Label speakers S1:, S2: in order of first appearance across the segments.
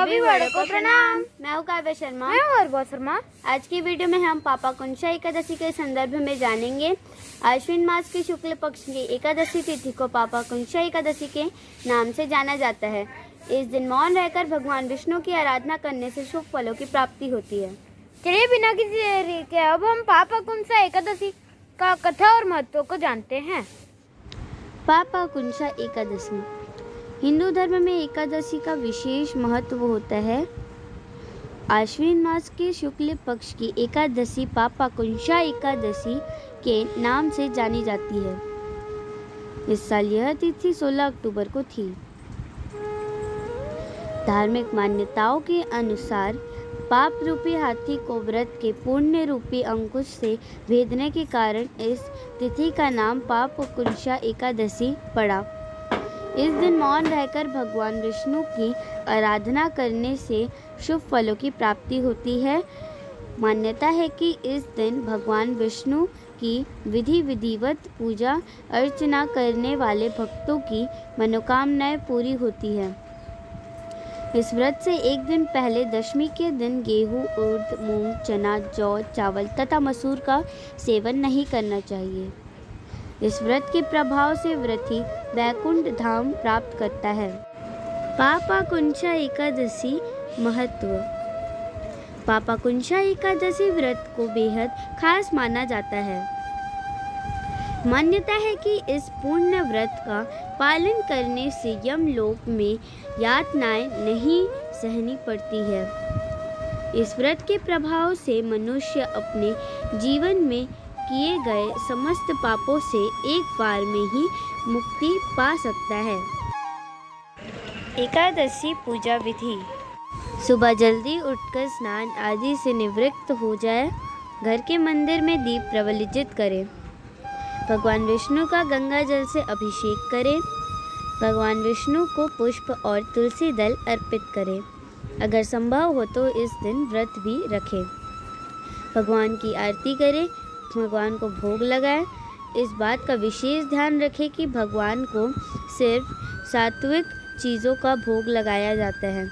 S1: सभी बड़ों को प्रणाम।
S2: मैं हूँ काव्या शर्मा।
S1: मैं हूँ अर्बा शर्मा।
S2: आज की वीडियो में हम पापाकुंशा एकादशी के संदर्भ में जानेंगे। आश्विन मास की शुक्ल पक्ष की एकादशी तिथि को पापाकुंशा एकादशी के नाम से जाना जाता है। इस दिन मौन रहकर भगवान विष्णु की आराधना करने से शुभ फलों की प्राप्ति होती है।
S1: चलिए बिना किसी देरी के अब हम पापाकुंशा एकादशी का कथा और महत्व को जानते हैं।
S2: पापाकुंशा एकादशी हिंदू धर्म में एकादशी का विशेष महत्व होता है। आश्विन मास के शुक्ल पक्ष की एकादशी पापाकुंशा एकादशी के नाम से जानी जाती है। इस साल यह तिथि 16 अक्टूबर को थी। धार्मिक मान्यताओं के अनुसार पाप रूपी हाथी को व्रत के पुण्य रूपी अंकुश से भेदने के कारण इस तिथि का नाम पापाकुंशा एकादशी पड़ा। इस दिन मौन रहकर भगवान विष्णु की आराधना करने से शुभ फलों की प्राप्ति होती है। मान्यता है कि इस दिन भगवान विष्णु की विधिवत पूजा अर्चना करने वाले भक्तों की मनोकामनाएं पूरी होती है। इस व्रत से एक दिन पहले दशमी के दिन गेहूं, उड़द, मूंग, चना, जौ, चावल तथा मसूर का सेवन नहीं करना चाहिए। इस व्रत के प्रभाव से व्रती वैकुंठ धाम प्राप्त करता है। पापाकुंशा एकादशी महत्व। पापाकुंशा एकादशी व्रत को बेहद खास माना जाता है। मान्यता है कि इस पुण्य व्रत का पालन करने से यमलोक में यातनाएं नहीं सहनी पड़ती है। इस व्रत के प्रभाव से मनुष्य अपने जीवन में किए गए समस्त पापों से एक बार में ही मुक्ति पा सकता है। एकादशी पूजा विधि। सुबह जल्दी उठकर स्नान आदि से निवृत्त हो जाए। घर के मंदिर में दीप प्रज्वलित करें। भगवान विष्णु का गंगा जल से अभिषेक करें। भगवान विष्णु को पुष्प और तुलसी दल अर्पित करें। अगर संभव हो तो इस दिन व्रत भी रखें। भगवान की आरती करें। भगवान को भोग लगाएं। इस बात का विशेष ध्यान रखें कि भगवान को सिर्फ सात्विक चीज़ों का भोग लगाया जाता है।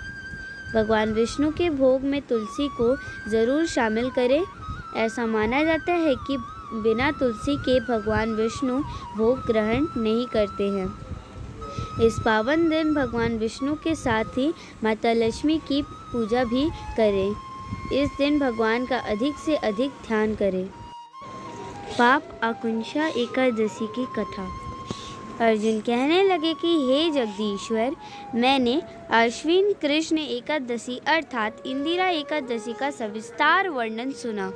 S2: भगवान विष्णु के भोग में तुलसी को ज़रूर शामिल करें। ऐसा माना जाता है कि बिना तुलसी के भगवान विष्णु भोग ग्रहण नहीं करते हैं। इस पावन दिन भगवान विष्णु के साथ ही माता लक्ष्मी की पूजा भी करें। इस दिन भगवान का अधिक से अधिक ध्यान करें। पापाकुंशा एकादशी की कथा। अर्जुन कहने लगे कि हे जगदीश्वर, मैंने आश्विन कृष्ण एकादशी अर्थात इंदिरा एकादशी का सविस्तार वर्णन सुना।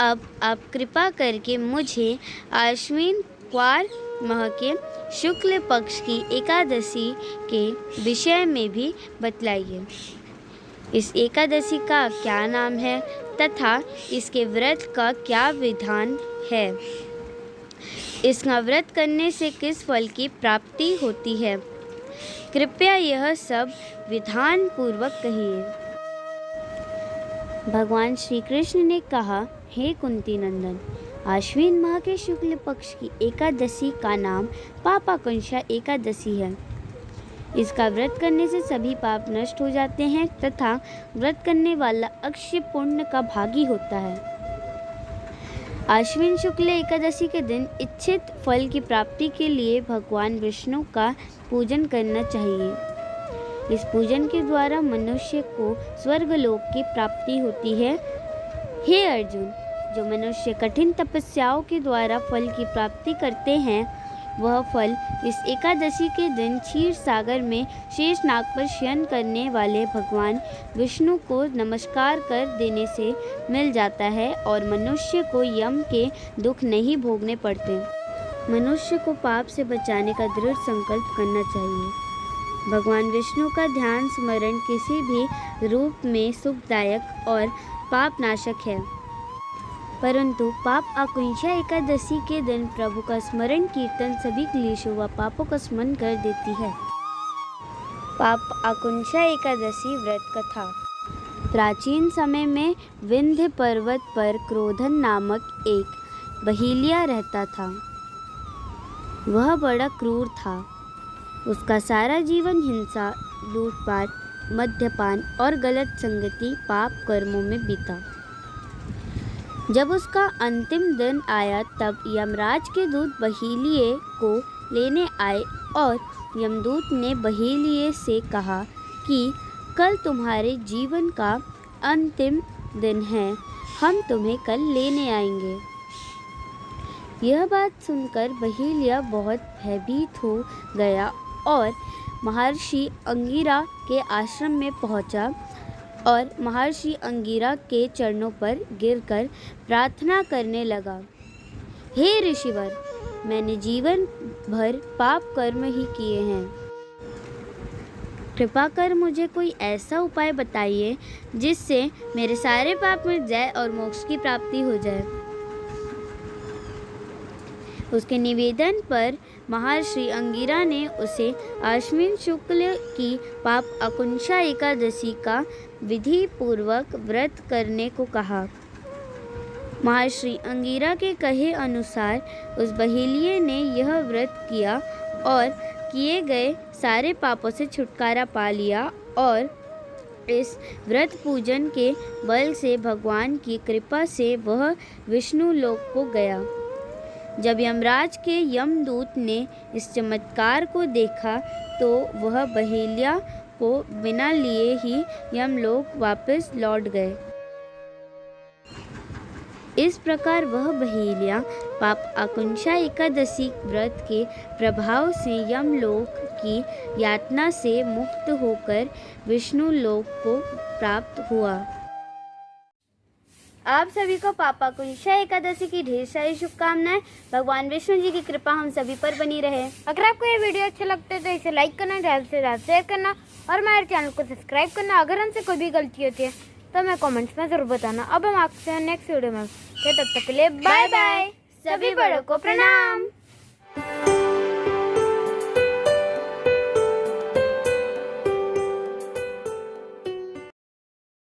S2: अब आप कृपा करके मुझे आश्विन क्वार माह के शुक्ल पक्ष की एकादशी के विषय में भी बतलाइए। इस एकादशी का क्या नाम है तथा इसके व्रत का क्या विधान है। इसका व्रत करने से किस फल की प्राप्ति होती है। कृपया यह सब विधान पूर्वक कहिए। भगवान श्री कृष्ण ने कहा, हे कुंती नंदन, आश्विन माह के शुक्ल पक्ष की एकादशी का नाम पापाकुंशा एकादशी है। इसका व्रत करने से सभी पाप नष्ट हो जाते हैं तथा व्रत करने वाला अक्षय पुण्य का भागी होता है। आश्विन शुक्ल एकादशी के दिन इच्छित फल की प्राप्ति के लिए भगवान विष्णु का पूजन करना चाहिए। इस पूजन के द्वारा मनुष्य को स्वर्गलोक की प्राप्ति होती है। हे अर्जुन, जो मनुष्य कठिन तपस्याओं के द्वारा फल की प्राप्ति करते हैं, वह फल इस एकादशी के दिन क्षीर सागर में शेषनाग पर शयन करने वाले भगवान विष्णु को नमस्कार कर देने से मिल जाता है और मनुष्य को यम के दुख नहीं भोगने पड़ते। मनुष्य को पाप से बचाने का दृढ़ संकल्प करना चाहिए। भगवान विष्णु का ध्यान स्मरण किसी भी रूप में सुखदायक और पापनाशक है, परंतु पापाकुंशा एकादशी के दिन प्रभु का स्मरण कीर्तन सभी क्लेशों व पापों का स्मरण कर देती है। पापाकुंशा एकादशी व्रत कथा। प्राचीन समय में विंध्य पर्वत पर क्रोधन नामक एक बहेलिया रहता था। वह बड़ा क्रूर था। उसका सारा जीवन हिंसा, लूटपाट, मद्यपान और गलत संगति पाप कर्मों में बीता। जब उसका अंतिम दिन आया तब यमराज के दूत बहेलिये को लेने आए और यमदूत ने बहेलिये से कहा कि कल तुम्हारे जीवन का अंतिम दिन है, हम तुम्हें कल लेने आएंगे। यह बात सुनकर बहेलिया बहुत भयभीत हो गया और महर्षि अंगिरा के आश्रम में पहुंचा और महर्षि अंगिरा के चरणों पर गिरकर प्रार्थना करने लगा। हे ऋषिवर, मैंने जीवन भर पाप कर्म ही किए हैं। कृपा कर मुझे कोई ऐसा उपाय बताइए जिससे मेरे सारे पाप मिट जाए और मोक्ष की प्राप्ति हो जाए। उसके निवेदन पर महर्षि अंगिरा ने उसे आश्विन शुक्ल की पाप अकुंशा एकादशी का विधि पूर्वक व्रत करने को कहा। महर्षि अंगिरा के कहे अनुसार उस बहेलिये ने यह व्रत किया और किए गए सारे पापों से छुटकारा पा लिया और इस व्रत पूजन के बल से भगवान की कृपा से वह विष्णु लोक को गया। जब यमराज के यमदूत ने इस चमत्कार को देखा तो वह बहेलिया को बिना लिए ही यमलोक वापस लौट गए। इस प्रकार वह बहेलिया पाप अकुंशा एकादशी व्रत के प्रभाव से यमलोक की यातना से मुक्त होकर विष्णु लोक को प्राप्त हुआ। आप सभी को पाप अकुंशा एकादशी की ढेर सारी शुभकामनाएं। भगवान विष्णु जी की कृपा हम सभी पर बनी रहे। अगर आपको ये वीडियो अच्छा लगता है तो इसे लाइक करना, ज़्यादा से ज़्यादा शेयर करना और हमारे चैनल को सब्सक्राइब करना। अगर हमसे कोई भी गलती होती है तो हमें कमेंट्स में ज़रूर बताना। अब हम आपसे नेक्स्ट वीडियो में तब तक के लिए बाय बाय। सभी बड़ों को प्रणाम।